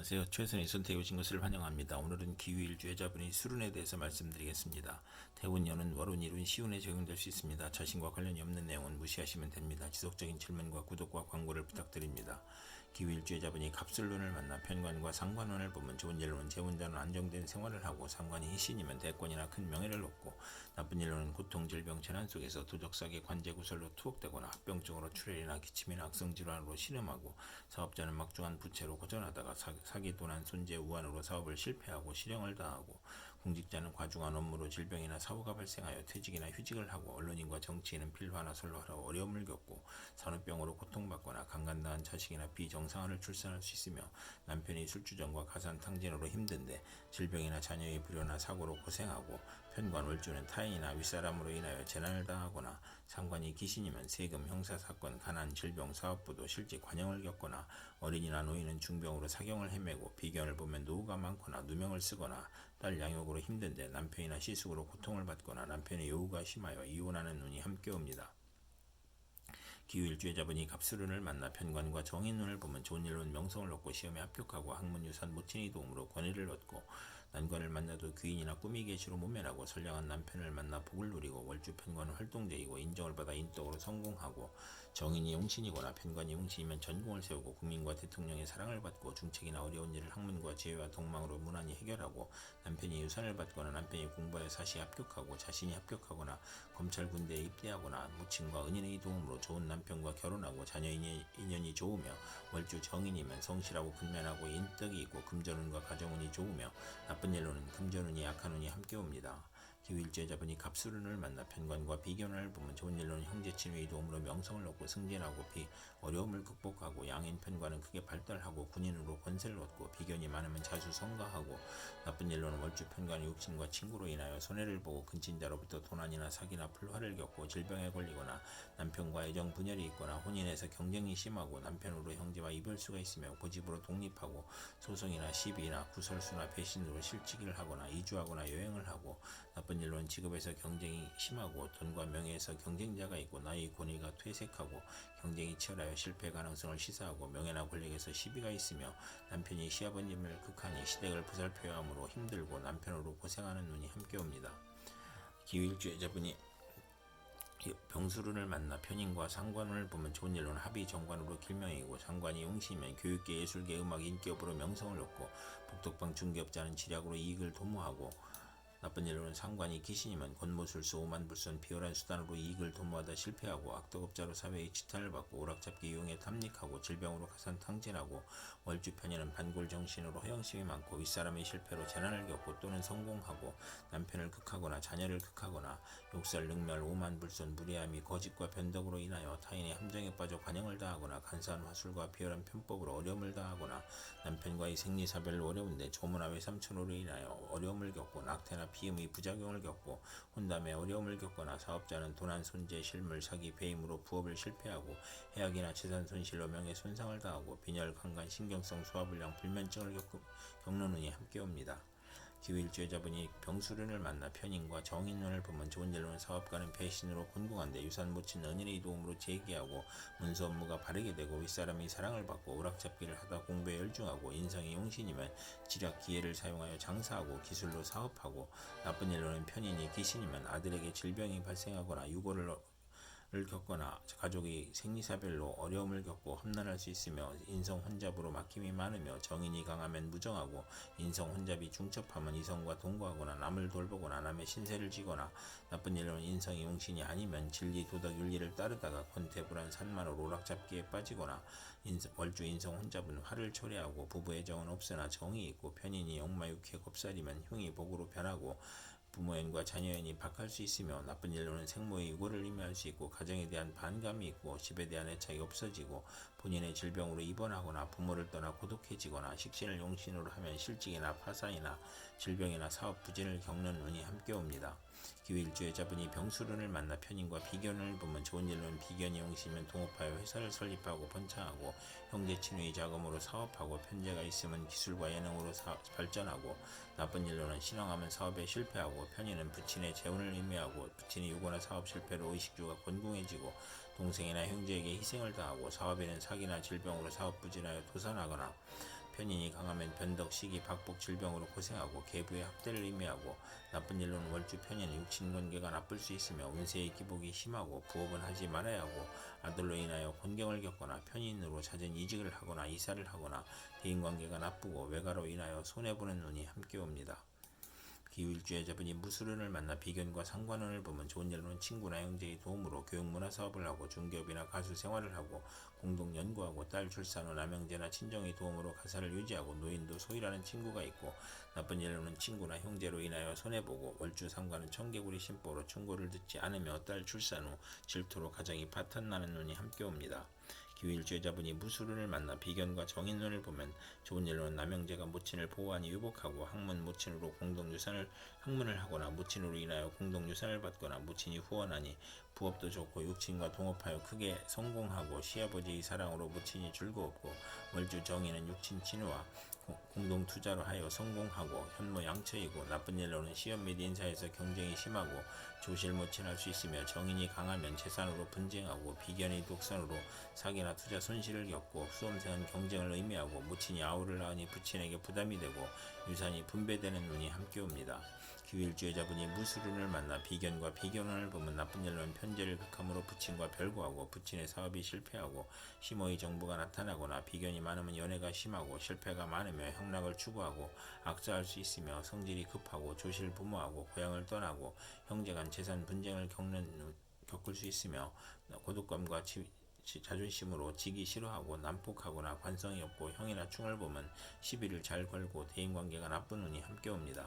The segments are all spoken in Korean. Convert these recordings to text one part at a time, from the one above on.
안녕하세요. 최선의 선택에 오신 것을 환영합니다. 오늘은 기후일주의자분의 수론에 대해서 말씀드리겠습니다. 태운, 연운, 월운, 일운, 시운에 적용될 수 있습니다. 자신과 관련이 없는 내용은 무시하시면 됩니다. 지속적인 질문과 구독과 광고를 부탁드립니다. 기후일주의자분이 갑술론을 만나 편관과 상관원을 보면 좋은 일로는 재혼자는 안정된 생활을 하고, 상관이 희신이면 대권이나 큰 명예를 얻고, 나쁜 일로는 고통, 질병, 재난 속에서 도적사계, 관제구설로 투옥되거나 합병증으로 출혈이나 기침이나 악성질환으로 신음하고, 사업자는 막중한 부채로 고전하다가 사기, 도난, 손재, 우환으로 사업을 실패하고 실형을 당하고, 공직자는 과중한 업무로 질병이나 사고가 발생하여 퇴직이나 휴직을 하고, 언론인과 정치인은 필화나 설화로 어려움을 겪고, 산후병으로 고통받거나, 강간당한 자식이나 비정상화를 출산할 수 있으며, 남편이 술주정과 가산탕진으로 힘든데 질병이나 자녀의 불효나 사고로 고생하고, 편관, 월주는 타인이나 윗사람으로 인하여 재난을 당하거나, 상관이 귀신이면 세금, 형사사건, 가난, 질병, 사업부도 실직, 관형을 겪거나, 어린이나 노인은 중병으로 사경을 헤매고, 비견을 보면 노후가 많거나 누명을 쓰거나, 딸 양육으로 힘든데 남편이나 시숙으로 고통을 받거나, 남편의 요구가 심하여 이혼하는 운이 함께 옵니다. 기후일주의자분이 갑술운을 만나 편관과 정인운을 보면 좋은 일로는 명성을 얻고 시험에 합격하고, 학문, 유산, 모친의 도움으로 권위를 얻고, 난관을 만나도 귀인이나 꿈이 계시로 모면하고, 선량한 남편을 만나 복을 누리고, 월주 편관은 활동적이고 인정을 받아 인덕으로 성공하고, 정인이 용신이거나 편관이 용신이면 전공을 세우고 국민과 대통령의 사랑을 받고, 중책이나 어려운 일을 학문과 지혜와 동망으로 무난히 해결하고, 남편이 유산을 받거나 남편이 공부하여 사시 합격하고, 자신이 합격하거나 검찰 군대에 입대하거나, 모친과 은인의 도움으로 좋은 남편과 결혼하고, 자녀 인연이 좋으며, 월주 정인이면 성실하고 근면하고 인덕이 있고, 금전운과 가정운이 좋으며, 나쁜 일로는 금전운이 약한 운이 함께 옵니다. 기후일주의자분이 갑술운을 만나 편관과 비견을 보면 좋은 일로는 형제 친구의 도움으로 명성을 얻고 승진하고, 어려움을 극복하고, 양인 편관은 크게 발달하고 군인으로 권세를 얻고, 비견이 많으면 자주 성가하고, 나쁜 일로는 월주 편관의 육신과 친구로 인하여 손해를 보고, 근친자로부터 도난이나 사기나 불화를 겪고, 질병에 걸리거나, 남편과 애정 분열이 있거나, 혼인에서 경쟁이 심하고, 남편으로 형제와 이별수가 있으며 고집으로 독립하고, 소송이나 시비나 구설수나 배신으로 실직을 하거나 이주하거나 여행을 하고, 나쁜 일로는 직업에서 경쟁이 심하고, 돈과 명예에서 경쟁자가 있고, 나의 권위가 퇴색하고 경쟁이 치열하여 실패 가능성을 시사하고, 명예나 권력에서 시비가 있으며, 남편이 시아버님을 극하니 시댁을 보살펴야 하므로 힘들고 남편으로 고생하는 눈이 함께 옵니다. 기후일주의자분이 병술운을 만나 편인과 상관운을 보면 좋은 일로는 합의 정관으로 길명이고, 상관이 용신이면 교육계, 예술계, 음악, 인기업으로 명성을 얻고, 복덕방, 중개업자는 지략으로 이익을 도모하고, 나쁜 일로는 상관이 귀신이면 권모술수, 오만불선, 비열한 수단으로 이익을 도모하다 실패하고, 악덕업자로 사회의 지탄을 받고, 오락잡기 이용에 탐닉하고, 질병으로 가산탕진하고, 월주 편인은 반골정신으로 허영심이 많고, 윗사람의 실패로 재난을 겪고 또는 성공하고, 남편을 극하거나 자녀를 극하거나, 욕설, 능멸, 오만불선, 무례함이 거짓과 변덕으로 인하여 타인의 함정에 빠져 관형을 당하거나, 간사한 화술과 비열한 편법으로 어려움을 당하거나, 남편과의 생리사별로 어려운데 조문화 외삼촌으로 인하여 어려움을 겪고, 낙태나 피임의 부작용을 겪고, 혼담에 어려움을 겪거나, 사업자는 도난, 손재, 실물, 사기, 배임으로 부업을 실패하고, 해악이나 재산 손실로 명예 손상을 당하고, 빈혈, 강간, 신경성 소화불량, 불면증을 겪는 운이 함께 옵니다. 기후일주의자분이 병술운을 만나 편인과 정인운을 보면 좋은 일로는 사업가는 배신으로 곤궁한데, 유산 모친 은인의 도움으로 재기하고, 문서 업무가 바르게 되고, 윗사람의 사랑을 받고, 오락잡기를 하다 공부에 열중하고, 인성이 용신이면 지략 기회를 사용하여 장사하고 기술로 사업하고, 나쁜 일로는 편인이 귀신이면 아들에게 질병이 발생하거나 유고를 겪거나, 가족이 생리사별로 어려움을 겪고 험난할 수 있으며, 인성 혼잡으로 막힘이 많으며, 정인이 강하면 무정하고, 인성 혼잡이 중첩하면 이성과 동거하거나, 남을 돌보거나 남의 신세를 지거나, 나쁜 일로는 인성이 용신이 아니면 진리, 도덕, 윤리를 따르다가 권태불안, 산만으로 오락잡기에 빠지거나, 월주 인성 혼잡은 화를 초래하고, 부부의 정은 없으나 정이 있고, 편인이 역마육해 겁살이면 흉이 복으로 변하고, 부모연과 자녀연이 박할 수 있으며, 나쁜 일로는 생모의 유고를 의미할 수 있고, 가정에 대한 반감이 있고, 집에 대한 애착이 없어지고, 본인의 질병으로 입원하거나, 부모를 떠나 고독해지거나, 식신을 용신으로 하면 실직이나 파산이나 질병이나 사업 부진을 겪는 운이 함께 옵니다. 기후일주의자분이 병술운을 만나 편인과 비견을 보면 좋은 일로는 비견이 용신이면 동업하여 회사를 설립하고 번창하고, 형제 친구의 자금으로 사업하고, 편재가 있으면 기술과 예능으로 발전하고, 나쁜 일로는 신앙하면 사업에 실패하고, 편인은 부친의 재혼을 의미하고, 부친이 유고나 사업 실패로 의식주가 곤궁해지고, 동생이나 형제에게 희생을 당하고, 사업에는 사기나 질병으로 사업 부진하여 도산하거나, 편인이 강하면 변덕, 시기, 박복, 질병으로 고생하고 계부의 학대를 의미하고 나쁜 일로는 월주 편인은 육친관계가 나쁠 수 있으며 운세의 기복이 심하고 부업은 하지 말아야 하고 아들로 인하여 곤경을 겪거나 편인으로 잦은 이직을 하거나 이사를 하거나 대인관계가 나쁘고 외가로 인하여 손해보는 운이 함께 옵니다. 기후일주의 자분이 무술운을 만나 비견과 상관운을 보면 좋은 일로는 친구나 형제의 도움으로 교육문화 사업을 하고 중개업이나 가수 생활을 하고 공동 연구하고 딸 출산 후 남형제나 친정의 도움으로 가사를 유지하고 노인도 소일하는 친구가 있고 나쁜 일로는 친구나 형제로 인하여 손해보고 월주 상관은 청개구리 심보로 충고를 듣지 않으며 딸 출산 후 질투로 가정이 파탄나는 운이 함께 옵니다. 기후일주의 자분이 무술운을 만나 비견과 정인운을 보면 좋은 일로는 남형제가 모친을 보호하니 유복하고 학문 모친으로 공동유산을 학문을 하거나 모친으로 인하여 공동유산을 받거나 모친이 후원하니 부업도 좋고 육친과 동업하여 크게 성공하고 시아버지의 사랑으로 모친이 즐거웠고 월주 정인은 육친 친우와 공동 투자로 하여 성공하고 현모 양처이고 나쁜 일로는 시험 및 인사에서 경쟁이 심하고 조실 모친할 수 있으며 정인이 강하면 재산으로 분쟁하고 비견의 독선으로 사기나 투자 손실을 겪고 수험생은 경쟁을 의미하고 모친이 아우를 낳으니 부친에게 부담이 되고 유산이 분배되는 운이 함께 옵니다. 기후일주의 자분이 무술운을 만나 비견과 비견운을 보면 나쁜 일로는 편제를 극함으로 부친과 별거하고 부친의 사업이 실패하고 심호의 정부가 나타나거나 비견이 많으면 연애가 심하고 실패가 많으며 향락을 추구하고 악사할 수 있으며 성질이 급하고 조실 부모하고 고향을 떠나고 형제간 재산 분쟁을 겪을 수 있으며 고독감과 자존심으로 지기 싫어하고 난폭하거나 관성이 없고 형이나 충을 보면 시비를 잘 걸고 대인관계가 나쁜 운이 함께 옵니다.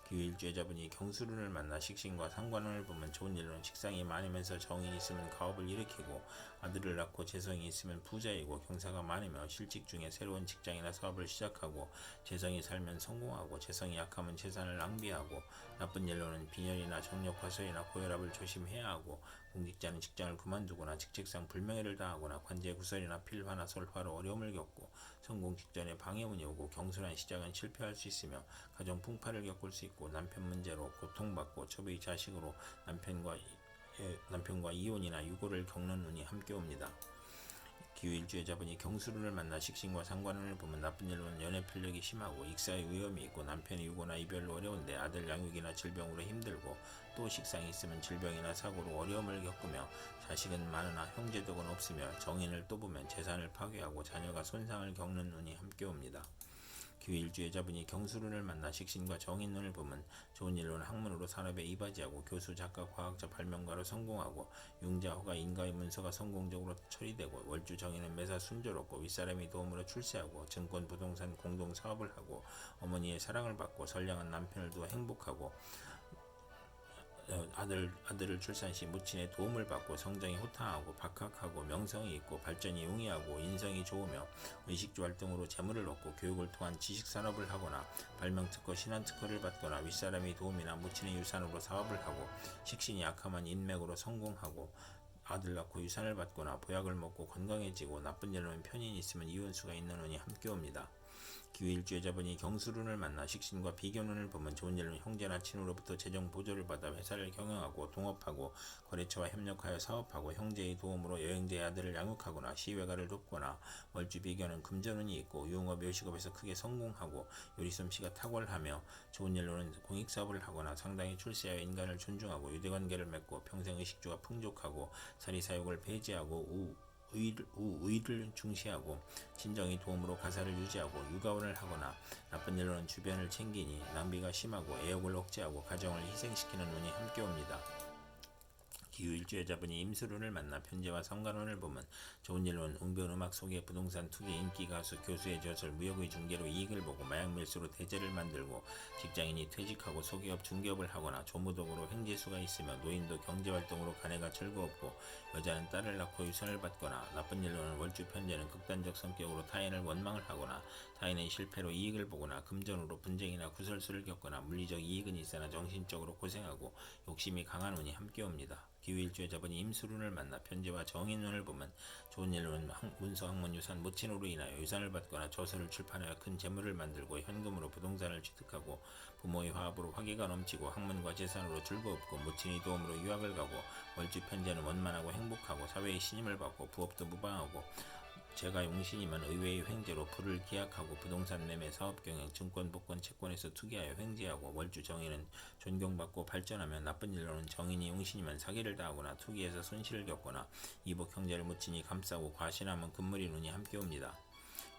기후일주의 자분이 경술운을 만나 식신과 상관운을 보면 좋은 일로는 식상이 많으면서 정이 있으면 가업을 일으키고 아들을 낳고 재성이 있으면 부자이고 경사가 많으며 실직 중에 새로운 직장이나 사업을 시작하고 재성이 살면 성공하고 재성이 약하면 재산을 낭비하고 나쁜 일로는 빈혈이나 정력화소이나 고혈압을 조심해야 하고 공직자는 직장을 그만두거나 직책상 불명예를 당하거나 관제구설이나 필화나 설화로 어려움을 겪고 성공 직전에 방해운이 오고 경솔한 시작은 실패할 수 있으며 가정 풍파를 겪을 수 있고 남편 문제로 고통받고 첩의 자식으로 남편과 이혼이나 유고를 겪는 운이 함께 옵니다. 기후일주의 자분이 경술운을 만나 식신과 상관운을 보면 나쁜 일로는 연애 필력이 심하고 익사의 위험이 있고 남편의 유고나 이별로 어려운데 아들 양육이나 질병으로 힘들고 또 식상이 있으면 질병이나 사고로 어려움을 겪으며 자식은 많으나 형제덕은 없으며 정인을 또 보면 재산을 파괴하고 자녀가 손상을 겪는 운이 함께 옵니다. 기후일주의 자분이 경술운을 만나 식신과 정인운을 보면 좋은 일로는 학문으로 산업에 이바지하고 교수, 작가, 과학자, 발명가로 성공하고 융자, 허가, 인가의 문서가 성공적으로 처리되고 월주 정인은 매사 순조롭고 윗사람의 도움으로 출세하고 증권, 부동산, 공동사업을 하고 어머니의 사랑을 받고 선량한 남편을 두어 행복하고 아들을 출산 시 무친의 도움을 받고 성정이 호탕하고 박학하고 명성이 있고 발전이 용이하고 인성이 좋으며 의식주 활동으로 재물을 얻고 교육을 통한 지식산업을 하거나 발명특허, 신한특허를 받거나 윗사람의 도움이나 무친의 유산으로 사업을 하고 식신이 약하면 인맥으로 성공하고 아들 낳고 유산을 받거나 보약을 먹고 건강해지고 나쁜 일로는 편인이 있으면 이혼수가 있는 운이 함께 옵니다. 기후일주의 자분이 경술운을 만나 식신과 비견운을 보면 좋은 일로는 형제나 친우로부터 재정 보조를 받아 회사를 경영하고 동업하고 거래처와 협력하여 사업하고 형제의 도움으로 여행자의 아들을 양육하거나 시외가를 돕거나 월주 비견은 금전운이 있고 유흥업 요식업에서 크게 성공하고 요리솜씨가 탁월하며 좋은 일로는 공익사업을 하거나 상당히 출세하여 인간을 존중하고 유대관계를 맺고 평생 의식주가 풍족하고 사리사욕을 배제하고 우의를 중시하고 친정의 도움으로 가사를 유지하고 육아원을 하거나 나쁜 일로는 주변을 챙기니 낭비가 심하고 애욕을 억제하고 가정을 희생시키는 운이 함께 옵니다. 기후일주의 자분이 임술운을 만나 편제와 상관운을 보면 좋은 일로는 웅변 음악 소개 부동산 투기 인기 가수 교수의 저술 무역의 중개로 이익을 보고 마약 밀수로 대제를 만들고 직장인이 퇴직하고 소기업 중개업을 하거나 조무독으로 횡재수가 있으며 노인도 경제활동으로 가내가 즐거웠고 여자는 딸을 낳고 유산을 받거나 나쁜 일로는 월주 편제는 극단적 성격으로 타인을 원망을 하거나 타인의 실패로 이익을 보거나 금전으로 분쟁이나 구설수를 겪거나 물리적 이익은 있으나 정신적으로 고생하고 욕심이 강한 운이 함께 옵니다. 기후일주의 자분이 임술운을 만나 편제와 정인운을 보면 좋은 일로는 문서, 학문, 유산, 모친으로 인하여 유산을 받거나 저서를 출판하여 큰 재물을 만들고 현금으로 부동산을 취득하고 부모의 화합으로 화기가 넘치고 학문과 재산으로 즐거웠고 모친의 도움으로 유학을 가고 월주 편제는 원만하고 행복하고 사회의 신임을 받고 부업도 무방하고 제가 용신이면 의외의 횡재로 불을 기약하고 부동산 매매 사업경영 증권 복권 채권에서 투기하여 횡재하고 월주 정인은 존경받고 발전하며 나쁜 일로는 정인이 용신이면 사기를 당하거나 투기해서 손실을 겪거나 이복 형제를 묻히니 감싸고 과신하면 금물이 눈이 함께 옵니다.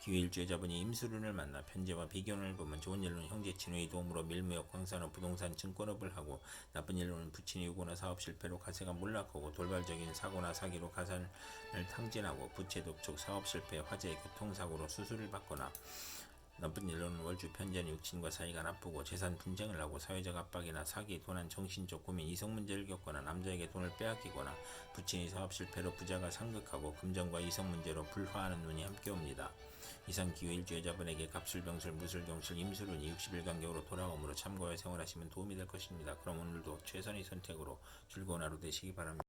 기회일주의자분이 임수룬을 만나 편제와 비견을 보면 좋은 일로는 형제 친구의 도움으로 밀무역, 광산업, 부동산, 증권업을 하고 나쁜 일로는 부친이 유고나 사업 실패로 가세가 몰락하고 돌발적인 사고나 사기로 가산을 탕진하고 부채 독촉, 사업 실패, 화재, 교통사고로 수술을 받거나 나쁜 일로는 월주 편제는 육친과 사이가 나쁘고 재산 분쟁을 하고 사회적 압박이나 사기, 도난, 정신적 고민, 이성 문제를 겪거나 남자에게 돈을 빼앗기거나 부친이 사업 실패로 부자가 상극하고 금전과 이성 문제로 불화하는 눈이 함께 옵니다. 이상 기회일주의자분에게 갑술병술, 무술경술, 임술운이 60일 간격으로 돌아오므로 참고하여 생활하시면 도움이 될 것입니다. 그럼 오늘도 최선의 선택으로 즐거운 하루 되시기 바랍니다.